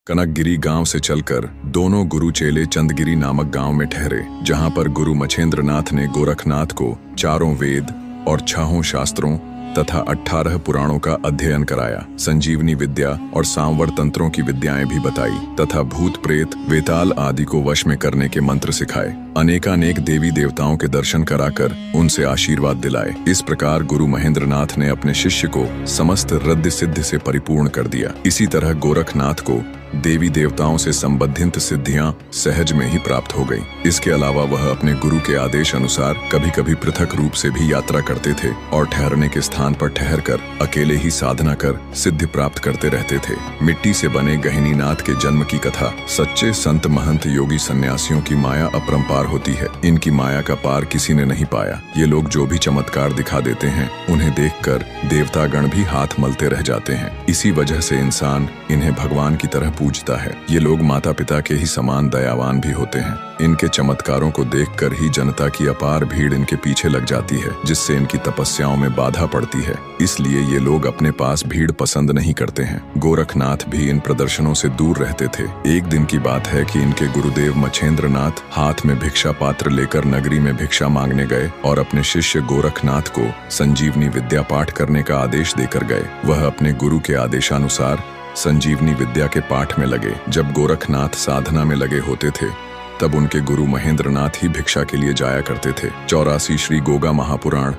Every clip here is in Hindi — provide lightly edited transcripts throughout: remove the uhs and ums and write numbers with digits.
कनकगिरी गांव से चलकर दोनों गुरु चेले चंदगिरी नामक गांव में ठहरे, जहां पर गुरु मच्छेंद्रनाथ ने गोरखनाथ को चारों वेद और 6 शास्त्रों तथा 18 पुराणों का अध्ययन कराया, संजीवनी विद्या और सांवर तंत्रों की विद्याएं भी बताई तथा भूत प्रेत वेताल आदि को वश में करने के मंत्र सिखाए। अनेकानेक देवी देवताओं के दर्शन कराकर उनसे आशीर्वाद दिलाए। इस प्रकार गुरु महेंद्रनाथ ने अपने शिष्य को समस्त रिद्धि सिद्धि से परिपूर्ण कर दिया। इसी तरह गोरखनाथ को देवी देवताओं से संबंधित सिद्धियां सहज में ही प्राप्त हो गई। इसके अलावा वह अपने गुरु के आदेश अनुसार कभी कभी पृथक रूप से भी यात्रा करते थे और ठहरने के स्थान पर ठहरकर अकेले ही साधना कर सिद्धि प्राप्त करते रहते थे। मिट्टी से बने गहिनीनाथ के जन्म की कथा। सच्चे संत महंत योगी सन्यासियों की माया अपरंपार होती है। इनकी माया का पार किसी ने नहीं पाया। ये लोग जो भी चमत्कार दिखा देते हैं, उन्हें देखकर देवतागण भी हाथ मलते रह जाते हैं। इसी वजह से इंसान इन्हें भगवान की तरह पूजता है। ये लोग माता पिता के ही समान दयावान भी होते हैं। इनके चमत्कारों को देखकर ही जनता की अपार भीड़ इनके पीछे लग जाती है, जिससे इनकी तपस्याओं में बाधा पड़ती है। इसलिए ये लोग अपने पास भीड़ पसंद नहीं करते हैं। गोरखनाथ भी इन प्रदर्शनों से दूर रहते थे। एक दिन की बात है कि इनके गुरुदेव मच्छेंद्रनाथ हाथ में भिक्षा पात्र लेकर नगरी में भिक्षा मांगने गए और अपने शिष्य गोरखनाथ को संजीवनी विद्या पाठ करने का आदेश देकर गए। वह अपने गुरु के आदेशानुसार संजीवनी विद्या के पाठ में लगे। जब गोरखनाथ साधना में लगे होते थे, तब उनके गुरु महेंद्रनाथ ही भिक्षा के लिए जाया करते थे। 84 श्री गोगा महापुराण।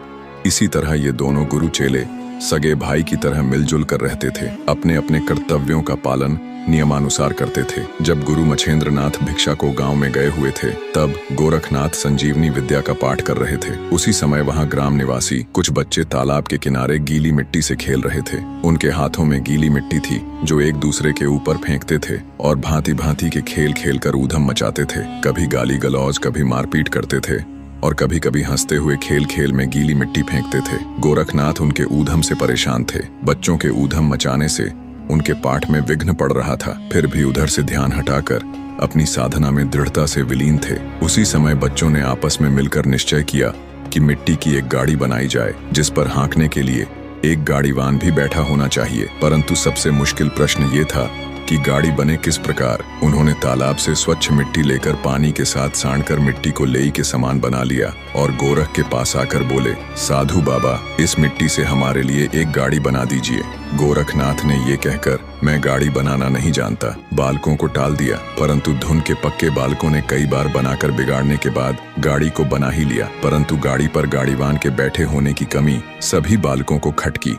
इसी तरह ये दोनों गुरु चेले सगे भाई की तरह मिलजुल कर रहते थे। अपने अपने कर्तव्यों का पालन नियमानुसार करते थे। जब गुरु मच्छेंद्रनाथ भिक्षा को गांव में गए हुए थे, तब गोरखनाथ संजीवनी विद्या का पाठ कर रहे थे। उसी समय वहां ग्राम निवासी कुछ बच्चे तालाब के किनारे गीली मिट्टी से खेल रहे थे। उनके हाथों में गीली मिट्टी थी, जो एक दूसरे के ऊपर फेंकते थे और भांति भांति के खेल खेल कर ऊधम मचाते थे। कभी गाली गलौज, कभी मारपीट करते थे और कभी कभी हंसते हुए खेल खेल में गीली मिट्टी फेंकते थे। गोरखनाथ उनके ऊधम से परेशान थे। बच्चों के ऊधम मचाने से उनके पाठ में विघ्न पड़ रहा था, फिर भी उधर से ध्यान हटाकर अपनी साधना में दृढ़ता से विलीन थे। उसी समय बच्चों ने आपस में मिलकर निश्चय किया कि मिट्टी की एक गाड़ी बनाई जाए, जिस पर हाँकने के लिए एक गाड़ीवान भी बैठा होना चाहिए। परंतु सबसे मुश्किल प्रश्न ये था कि गाड़ी बने किस प्रकार। उन्होंने तालाब से स्वच्छ मिट्टी लेकर पानी के साथ सानकर मिट्टी को लेई के समान बना लिया और गोरख के पास आकर बोले, साधु बाबा, इस मिट्टी से हमारे लिए एक गाड़ी बना दीजिए। गोरखनाथ ने ये कहकर, मैं गाड़ी बनाना नहीं जानता, बालकों को टाल दिया। परंतु धुन के पक्के बालकों ने कई बार बनाकर बिगाड़ने के बाद गाड़ी को बना ही लिया। परंतु गाड़ी पर गाड़ीवान के बैठे होने की कमी सभी बालकों को खटकी।